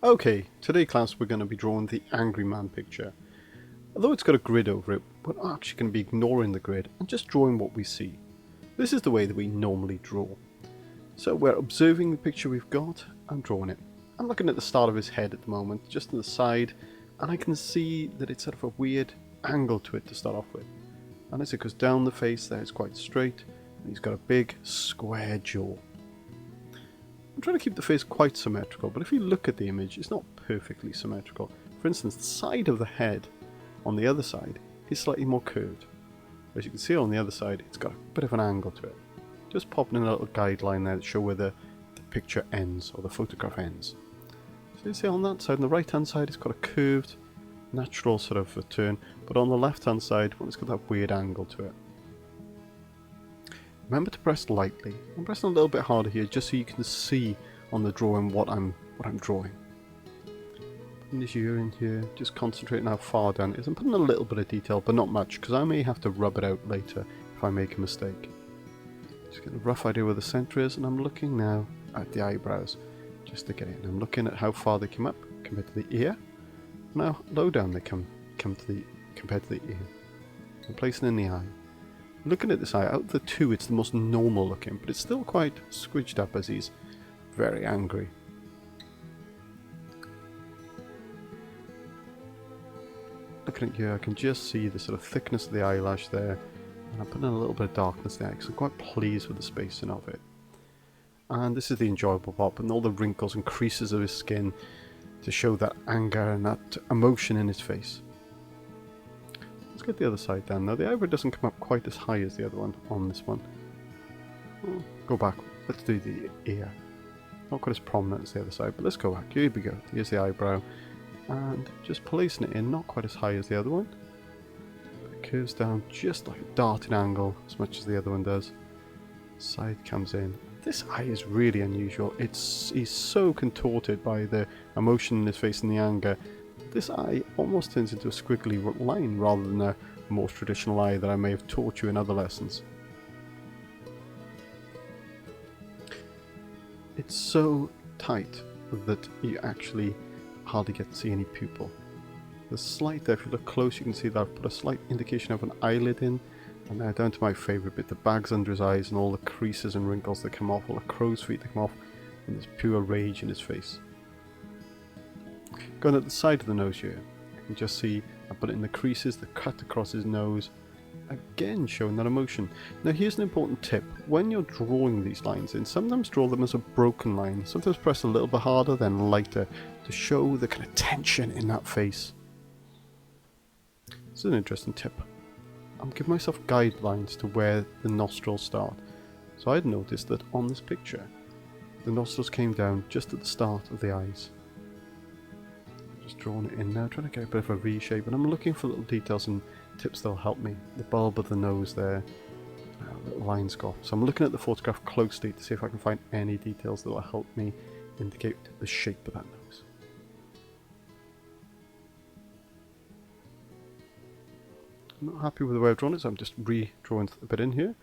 Okay, today class we're going to be drawing the angry man picture. Although it's got a grid over it, we're actually going to be ignoring the grid and just drawing what we see. This is the way that we normally draw. So we're observing the picture we've got and drawing it. I'm looking at the start of his head at the moment, just to the side, and I can see that it's sort of a weird angle to it to start off with. And as it goes down the face there, it's quite straight, and he's got a big square jaw. I'm trying to keep the face quite symmetrical, but if you look at the image, it's not perfectly symmetrical. For instance, the side of the head on the other side is slightly more curved. As you can see on the other side, it's got a bit of an angle to it. Just popping in a little guideline there to show where the picture ends, or the photograph ends. So you see on that side, on the right hand side, it's got a curved, natural sort of a turn, but on the left hand side, well, it's got that weird angle to it. Remember to press lightly. I'm pressing a little bit harder here just so you can see on the drawing what I'm drawing. Putting this ear in here, just concentrating how far down it is. I'm putting a little bit of detail, but not much, because I may have to rub it out later if I make a mistake. Just get a rough idea where the centre is, and I'm looking now at the eyebrows, just to get it. I'm looking at how far they come up compared to the ear, and how low down they come to the compared to the ear. I'm placing in the eye. Looking at this eye, out of the two, it's the most normal looking, but it's still quite squidged up as he's very angry. Looking at here, I can just see the sort of thickness of the eyelash there, and I'm putting in a little bit of darkness there because I'm quite pleased with the spacing of it. And this is the enjoyable part, putting all the wrinkles and creases of his skin to show that anger and that emotion in his face. Let's get the other side down. Now the eyebrow doesn't come up quite as high as the other one on this one. Go back. Let's do the ear. Not quite as prominent as the other side, but let's go back. Here we go. Here's the eyebrow. And just placing it in, not quite as high as the other one. It curves down just like a darting angle, as much as the other one does. Side comes in. This eye is really unusual. He's so contorted by the emotion in his face and the anger. This eye almost turns into a squiggly line rather than a more traditional eye that I may have taught you in other lessons. It's so tight that you actually hardly get to see any pupil. The slight there, if you look close, you can see that I've put a slight indication of an eyelid in, and now down to my favourite bit, the bags under his eyes and all the creases and wrinkles that come off, all the crow's feet that come off, and there's pure rage in his face. Going at the side of the nose here, you can just see I put it in the creases that cut across his nose, again showing that emotion. Now here's an important tip: when you're drawing these lines in, sometimes draw them as a broken line, sometimes press a little bit harder then lighter to show the kind of tension in that face. This is an interesting tip. I'm giving myself guidelines to where the nostrils start. So I'd noticed that on this picture, the nostrils came down just at the start of the eyes. Just drawing it in now, trying to get a bit of a V shape, and I'm looking for little details and tips that'll help me. The bulb of the nose there, little lines go off. So I'm looking at the photograph closely to see if I can find any details that will help me indicate the shape of that nose. I'm not happy with the way I've drawn it, so I'm just redrawing a bit in here.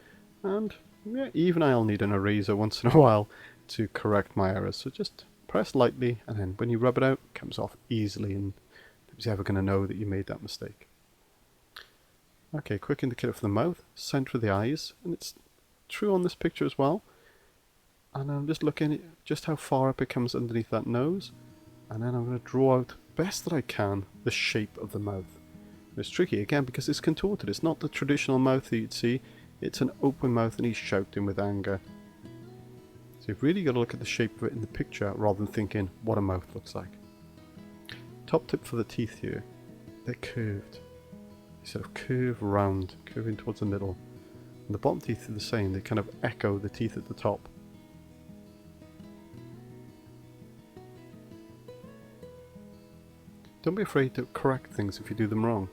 And yeah, even I'll need an eraser once in a while to correct my errors. So just press lightly, and then when you rub it out, it comes off easily, and nobody's ever going to know that you made that mistake. Okay, quick indicator for the mouth, centre of the eyes, and it's true on this picture as well. And I'm just looking at just how far up it comes underneath that nose, and then I'm going to draw out best that I can the shape of the mouth. It's tricky again because it's contorted. It's not the traditional mouth that you'd see. It's an open mouth and he's shouting with anger. So you've really got to look at the shape of it in the picture rather than thinking what a mouth looks like. Top tip for the teeth here. They're curved. They sort of curve round, curving towards the middle. And the bottom teeth are the same. They kind of echo the teeth at the top. Don't be afraid to correct things if you do them wrong.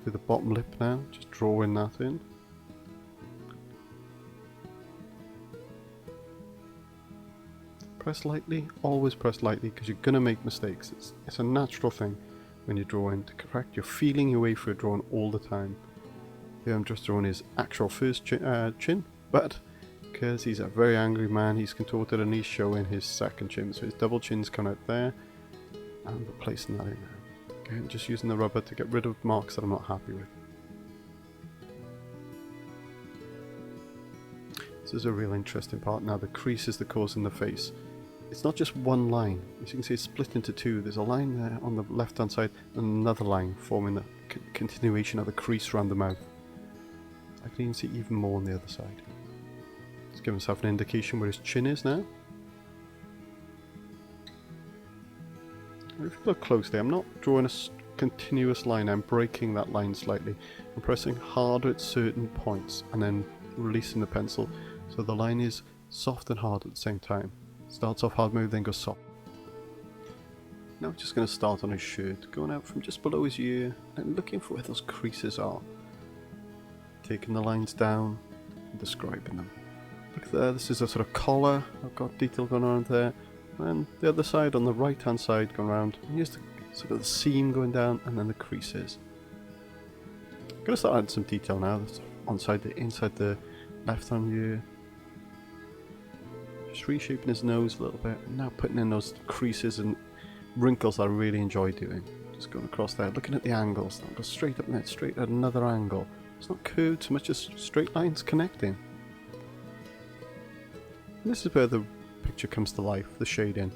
Do the bottom lip now, just drawing that in. Press lightly, always press lightly because you're going to make mistakes. It's a natural thing when you're drawing to correct. You're feeling your way through a drawing all the time. Here I'm just drawing his actual first chin, but because he's a very angry man. He's contorted and he's showing his second chin. So his double chin's coming out there, and we're placing that in there. Okay, just using the rubber to get rid of marks that I'm not happy with. This is a real interesting part. Now the crease is the cause in the face. It's not just one line. As you can see, it's split into two. There's a line there on the left hand side and another line forming the continuation of the crease around the mouth. I can even see even more on the other side. Let's give himself an indication where his chin is now. If you look closely, I'm not drawing a continuous line. I'm breaking that line slightly. I'm pressing harder at certain points and then releasing the pencil so the line is soft and hard at the same time. Starts off hard mode, then goes soft. Now we're just going to start on his shirt, going out from just below his ear and looking for where those creases are. Taking the lines down and describing them. Look there, this is a sort of collar. I've got detail going on there. And the other side, on the right hand side, going around. And here's the sort of the seam going down and then the creases. I'm going to start adding some detail now. That's inside the left hand ear. Just reshaping his nose a little bit, and now putting in those creases and wrinkles that I really enjoy doing. Just going across there, looking at the angles. Now go straight up and then straight at another angle. It's not curved so much as straight lines connecting. And this is where the picture comes to life, the shading.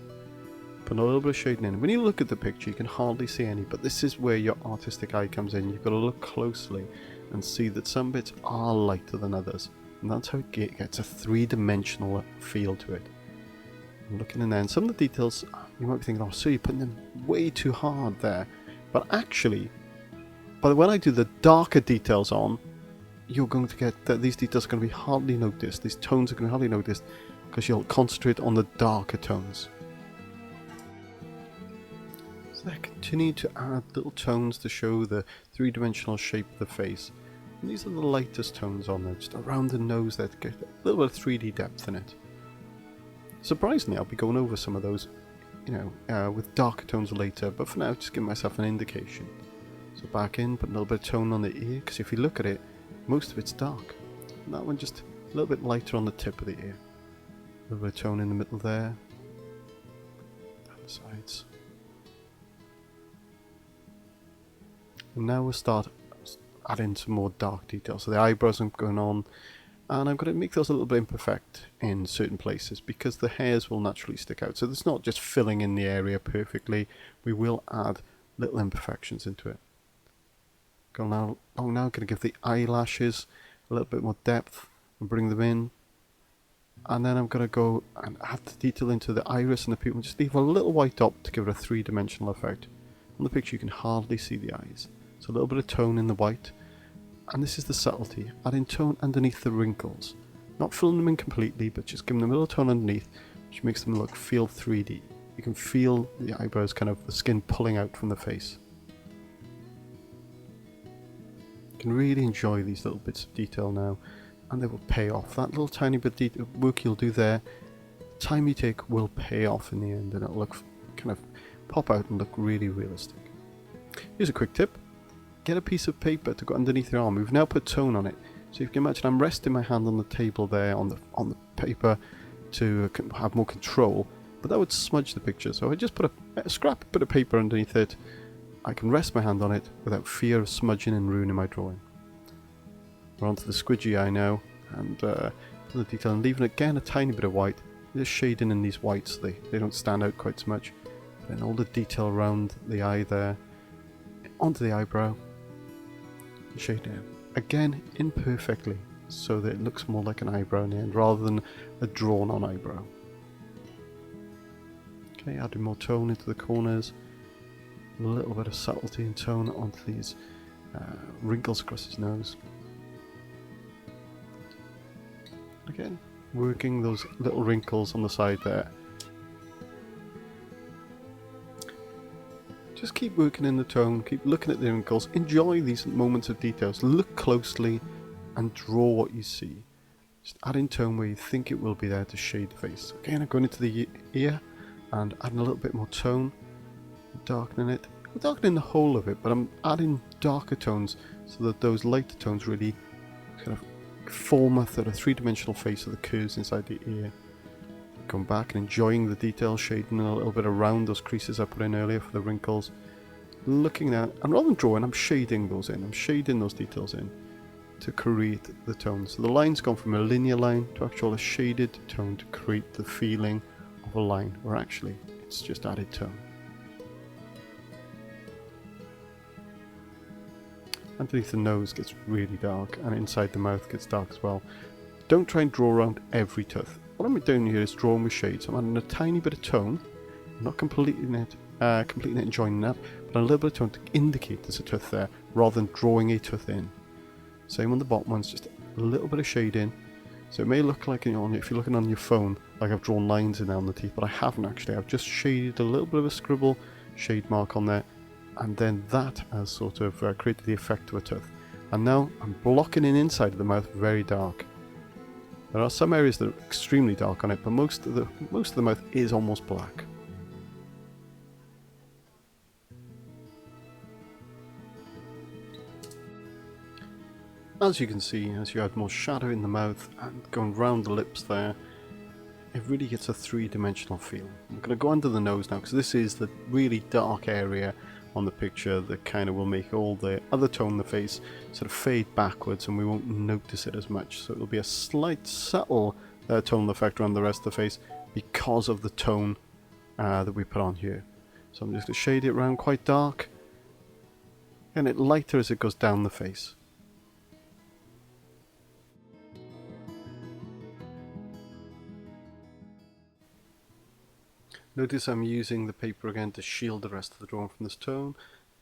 Put a little bit of shading in. When you look at the picture, you can hardly see any, but this is where your artistic eye comes in. You've got to look closely and see that some bits are lighter than others. And that's how it gets a three-dimensional feel to it. I'm looking in there, and some of the details, you might be thinking, oh, so you're putting them way too hard there. But actually, when I do the darker details on, you're going to get that these details are going to be hardly noticed. These tones are going to be hardly noticed because you'll concentrate on the darker tones. So I continue to add little tones to show the three-dimensional shape of the face. And these are the lightest tones on there, just around the nose there to get a little bit of 3D depth in it. Surprisingly, I'll be going over some of those, with darker tones later, but for now, just give myself an indication. So back in, put a little bit of tone on the ear, because if you look at it, most of it's dark. And that one just a little bit lighter on the tip of the ear. A little bit of tone in the middle there. Down the sides. And now we'll start adding some more dark details. So the eyebrows are going on, and I'm going to make those a little bit imperfect in certain places because the hairs will naturally stick out. So it's not just filling in the area perfectly, we will add little imperfections into it. Now I'm going to give the eyelashes a little bit more depth and bring them in, and then I'm going to go and add the detail into the iris and the pupil, just leave a little white dot to give it a three-dimensional effect. On the picture you can hardly see the eyes. So a little bit of tone in the white, and this is the subtlety, adding tone underneath the wrinkles. Not filling them in completely, but just giving them a little tone underneath, which makes them feel 3D. You can feel the eyebrows, kind of the skin pulling out from the face. You can really enjoy these little bits of detail now, and they will pay off. That little tiny bit of work you'll do there, the time you take will pay off in the end, and it'll kind of pop out and look really realistic. Here's a quick tip. Get a piece of paper to go underneath your arm. We've now put tone on it. So if you can imagine, I'm resting my hand on the table there on the paper to have more control, but that would smudge the picture. So I just put a scrap bit of paper underneath it. I can rest my hand on it without fear of smudging and ruining my drawing. We're onto the squidgy eye now, and the detail, and leaving again a tiny bit of white. Just shading in these whites so they don't stand out quite so much. But then all the detail around the eye there, onto the eyebrow. Shading it again imperfectly so that it looks more like an eyebrow in the end rather than a drawn on eyebrow. Okay, adding more tone into the corners, a little bit of subtlety and tone onto these wrinkles across his nose. Again, working those little wrinkles on the side there. Just keep working in the tone, keep looking at the wrinkles, enjoy these moments of details, look closely and draw what you see. Just add in tone where you think it will be there to shade the face. Again, I'm going into the ear and adding a little bit more tone, darkening it. I'm darkening the whole of it, but I'm adding darker tones so that those lighter tones really kind of full method, a three-dimensional face of the curves inside the ear. Going back and enjoying the detail, shading a little bit around those creases I put in earlier for the wrinkles. Looking at, and rather than drawing, I'm shading those in. I'm shading those details in to create the tone. So the line's gone from a linear line to actually a shaded tone to create the feeling of a line, where actually it's just added tone. Underneath the nose gets really dark, and inside the mouth gets dark as well. Don't try and draw around every tooth. What I'm doing here is drawing with shades. I'm adding a tiny bit of tone, not completing it and joining up, but a little bit of tone to indicate there's a tooth there, rather than drawing a tooth in. Same on the bottom ones, just a little bit of shade in. So it may look like, you know, if you're looking on your phone, like I've drawn lines in down the teeth, but I haven't actually. I've just shaded a little bit of a scribble shade mark on there, and then that has sort of created the effect of a tooth. And now I'm blocking in inside of the mouth very dark. There are some areas that are extremely dark on it, but most of the mouth is almost black. As you can see, as you add more shadow in the mouth and going round the lips there, it really gets a three-dimensional feel. I'm going to go under the nose now, because this is the really dark area on the picture that kind of will make all the other tone in the face sort of fade backwards, and we won't notice it as much. So it'll be a slight subtle tonal effect around the rest of the face because of the tone that we put on here. So I'm just going to shade it around quite dark, and it lighter as it goes down the face. Notice I'm using the paper again to shield the rest of the drawing from this tone,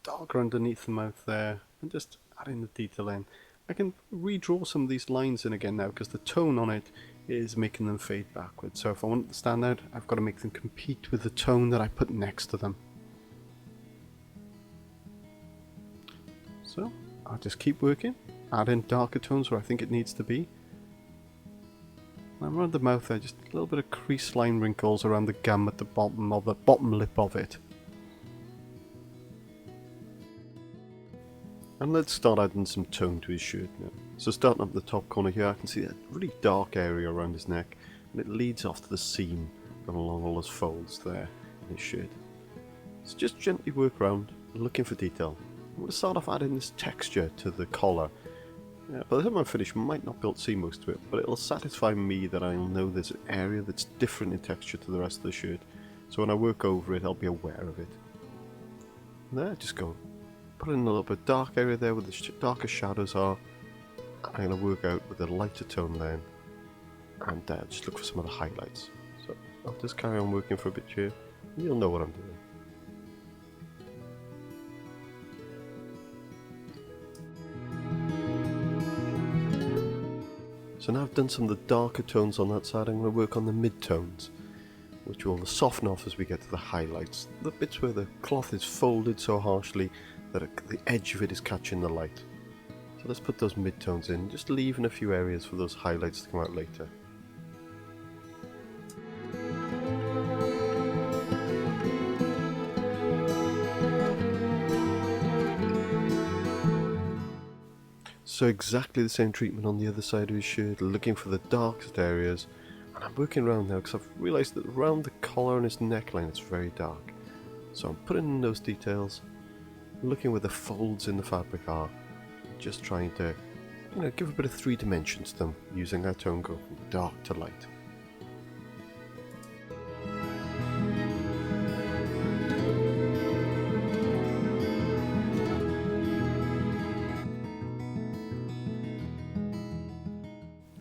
darker underneath the mouth there, and just adding the detail in. I can redraw some of these lines in again now, because the tone on it is making them fade backwards. So if I want it to stand out, I've got to make them compete with the tone that I put next to them. So I'll just keep working, add in darker tones where I think it needs to be. And around the mouth there, just a little bit of crease line wrinkles around the gum at the bottom of the bottom lip of it. And let's start adding some tone to his shirt now. So starting up the top corner here, I can see that really dark area around his neck, and it leads off to the seam going along all those folds there in his shirt. So just gently work around, looking for detail. I'm going to start off adding this texture to the collar. By the time I'm finished, I might not be able to see most of it, but it'll satisfy me that I'll know there's an area that's different in texture to the rest of the shirt. So when I work over it, I'll be aware of it. And there, just go. Put in a little bit dark area there where the darker shadows are. I'm going to work out with a lighter tone then, and just look for some of the highlights. So I'll just carry on working for a bit here, and you'll know what I'm doing. So now I've done some of the darker tones on that side, I'm going to work on the mid-tones, which will soften off as we get to the highlights. The bits where the cloth is folded so harshly that the edge of it is catching the light. So let's put those mid-tones in, just leaving a few areas for those highlights to come out later. So exactly the same treatment on the other side of his shirt, looking for the darkest areas, and I'm working around now because I've realised that around the collar and his neckline it's very dark. So I'm putting in those details, looking where the folds in the fabric are, just trying to, give a bit of 3 dimensions to them, using that tone go from dark to light.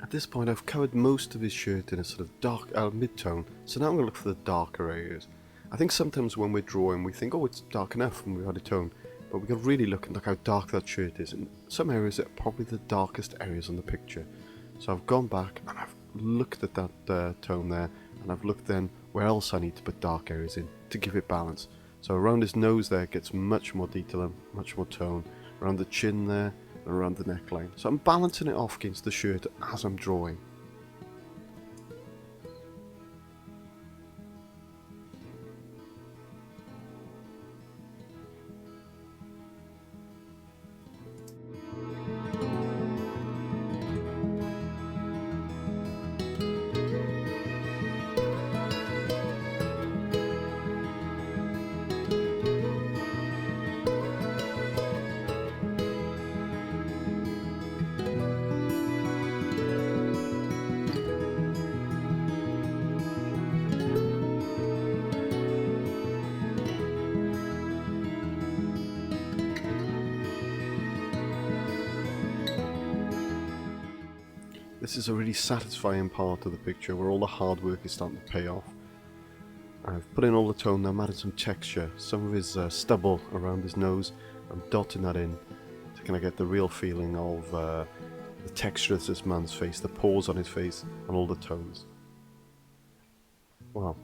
At this point I've covered most of his shirt in a sort of dark mid-tone, so now I'm going to look for the darker areas. I think sometimes when we're drawing we think, oh, it's dark enough when we've had a tone, but we can really look and look how dark that shirt is, and some areas are probably the darkest areas on the picture. So I've gone back and I've looked at that tone there, and I've looked then where else I need to put dark areas in to give it balance. So around his nose there gets much more detail and much more tone, around the chin there, and around the neckline. So I'm balancing it off against the shirt as I'm drawing. This is a really satisfying part of the picture where all the hard work is starting to pay off. I've put in all the tone, now I'm adding some texture. Some of his stubble around his nose, I'm dotting that in to kind of get the real feeling of the texture of this man's face, the pores on his face, and all the tones. Well,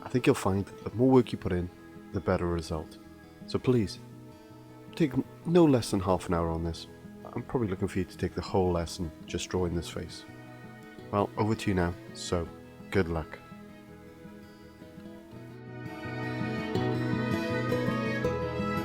I think you'll find that the more work you put in, the better result. So please, take no less than half an hour on this. I'm probably looking for you to take the whole lesson just drawing this face. Well, over to you now, so good luck.